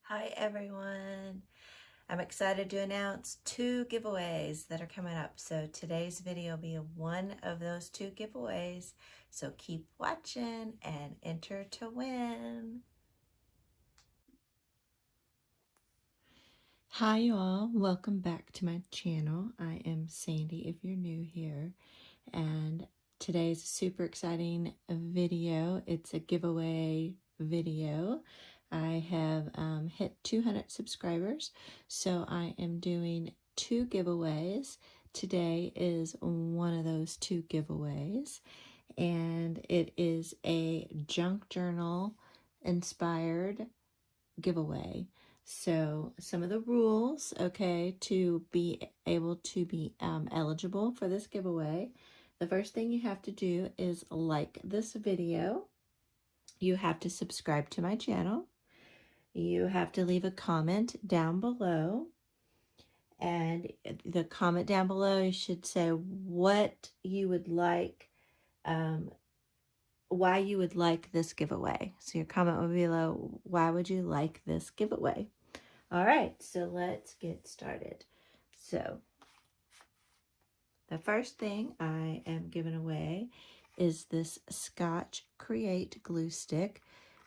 Hi everyone. I'm excited to announce 2 giveaways that are coming up. So today's video will be one of those 2 giveaways. So keep watching and enter to win. Hi you all, welcome back to my channel. I am Sandy if you're new here, and today's a super exciting video. It's a giveaway video. I have hit 200 subscribers, so I am doing 2 giveaways. Today is one of those 2 giveaways, and it is a junk journal inspired giveaway. So some of the rules, okay, to be able to be eligible for this giveaway. The first thing you have to do is like this video. You have to subscribe to my channel. You have to leave a comment down below. And the comment down below, you should say what you would like, why you would like this giveaway. So your comment would be below, why would you like this giveaway? All right, so let's get started. So the first thing I am giving away is this Scotch Create glue stick.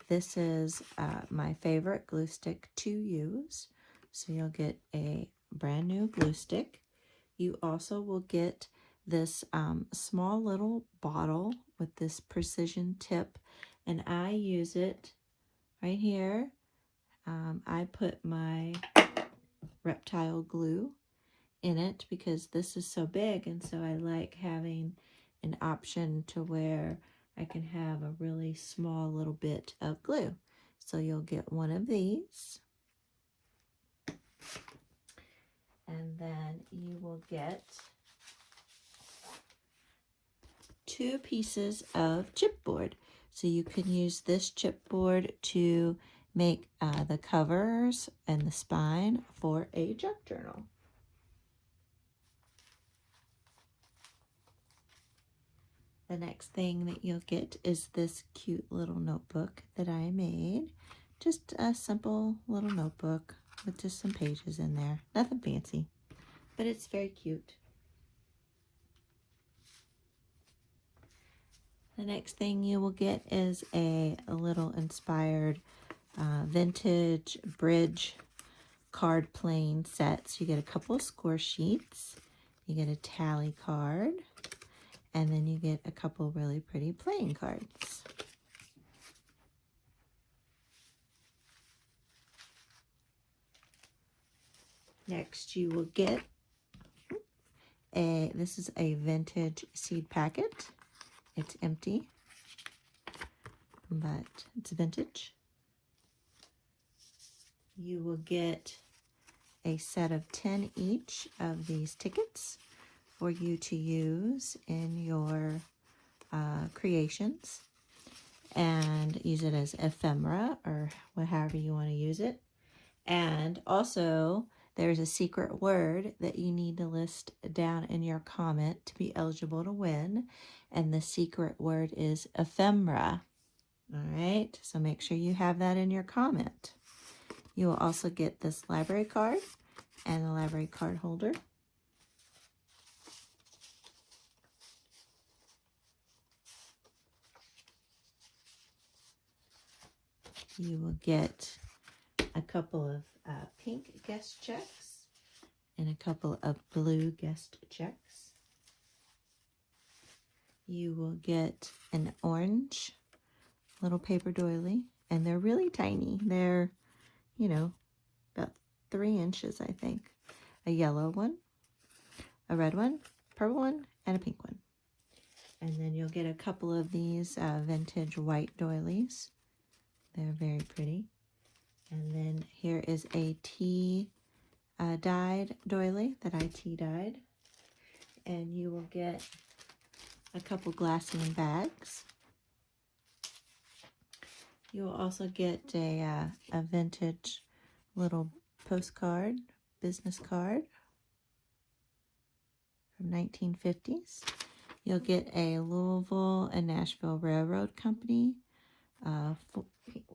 This is my favorite glue stick to use. So you'll get a brand new glue stick. You also will get this small little bottle with this precision tip, and I use it right here. I put my reptile glue in it because this is so big, and so I like having an option to where I can have a really small little bit of glue. So you'll get one of these, and then you will get 2 pieces of chipboard. So you can use this chipboard to make the covers and the spine for a junk journal. The next thing that you'll get is this cute little notebook that I made. Just a simple little notebook with just some pages in there. Nothing fancy, but it's very cute. The next thing you will get is a little inspired vintage bridge card playing set. So you get a couple of score sheets, you get a tally card, and then you get a couple really pretty playing cards. Next you will get this is a vintage seed packet. It's empty, but it's vintage. You will get a set of 10 each of these tickets for you to use in your creations and use it as ephemera or however you want to use it. And also there's a secret word that you need to list down in your comment to be eligible to win, and the secret word is ephemera. All right, so make sure you have that in your comment. You will also get this library card and the library card holder. You will get a couple of pink guest checks and a couple of blue guest checks. You will get an orange little paper doily, and they're really tiny. They're, you know, about 3 inches, I think. A yellow one, a red one, purple one, and a pink one. And then you'll get a couple of these vintage white doilies. They're very pretty. And then here is a tea dyed doily that I tea dyed. And you will get a couple glassine bags. You will also get a vintage little postcard, business card from 1950s. You'll get a Louisville and Nashville Railroad Company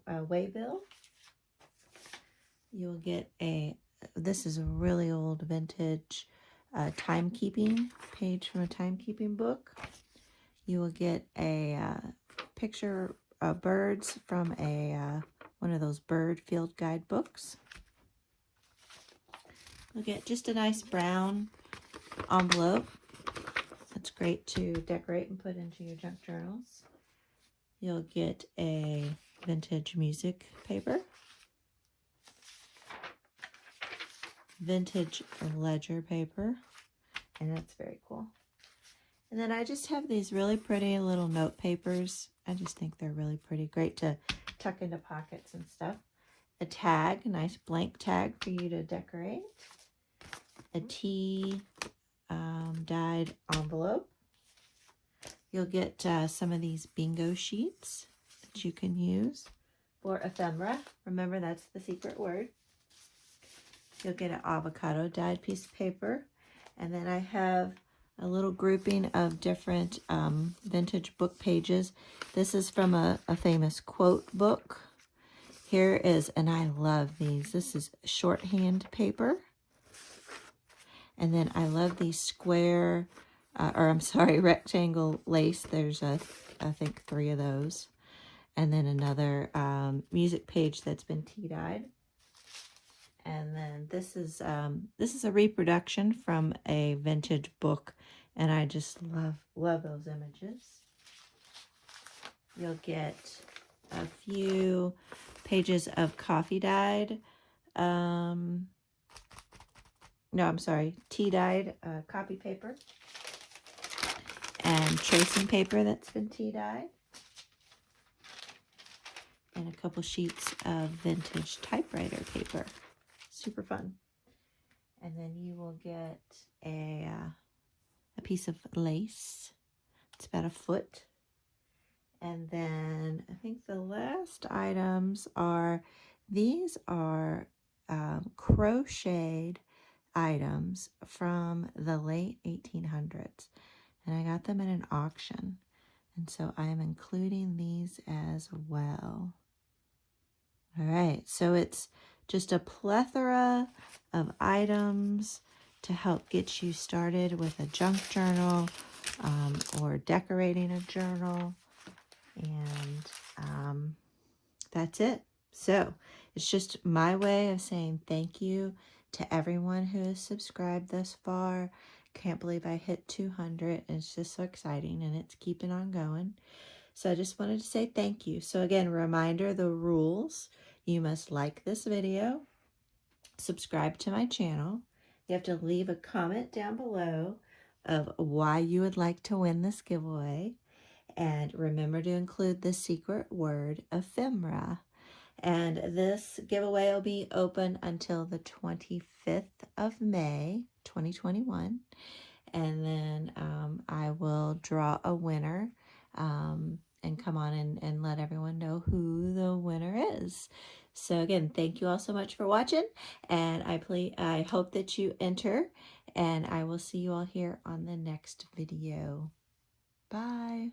waybill. You'll get this is a really old vintage timekeeping page from a timekeeping book. You will get a picture of birds from one of those bird field guide books. You'll get just a nice brown envelope. That's great to decorate and put into your junk journals. You'll get a vintage music paper, vintage ledger paper, and that's very cool. And then I just have these really pretty little note papers. I just think they're really pretty, great to tuck into pockets and stuff. A tag, a nice blank tag for you to decorate. A tea dyed envelope. You'll get some of these bingo sheets that you can use for ephemera. Remember, that's the secret word. You'll get an avocado dyed piece of paper. And then I have a little grouping of different vintage book pages. This is from a famous quote book. Here is, and I love these, this is shorthand paper. And then I love these square, rectangle lace. There's I think 3 of those. And then another music page that's been tea-dyed. And then this is a reproduction from a vintage book, and I just love those images. You'll get a few pages of coffee dyed, tea dyed copy paper, and tracing paper that's been tea dyed, and a couple sheets of vintage typewriter paper. Super fun. And then you will get a piece of lace. It's about 1 foot. And then I think the last items are, these are crocheted items from the late 1800s. And I got them at an auction. And so I am including these as well. All right, so it's just a plethora of items to help get you started with a junk journal or decorating a journal. And that's it. So it's just my way of saying thank you to everyone who has subscribed thus far. Can't believe I hit 200. It's just so exciting, and it's keeping on going. So I just wanted to say thank you. So again, reminder, the rules. You must like this video, subscribe to my channel. You have to leave a comment down below of why you would like to win this giveaway. And remember to include the secret word, ephemera. And this giveaway will be open until the 25th of May, 2021. And then I will draw a winner and come on and let everyone know who the winner is. So again, thank you all so much for watching, and I hope that you enter, and I will see you all here on the next video. Bye.